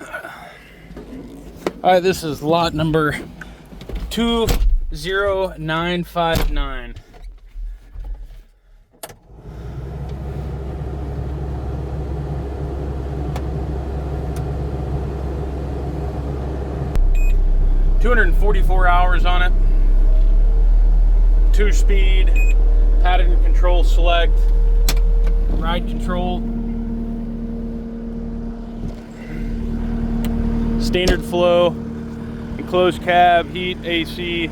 All right, this is lot number 20959. $244 on it. 2-speed, pattern control select, ride control, standard flow, enclosed cab, heat, AC.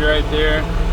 Right there.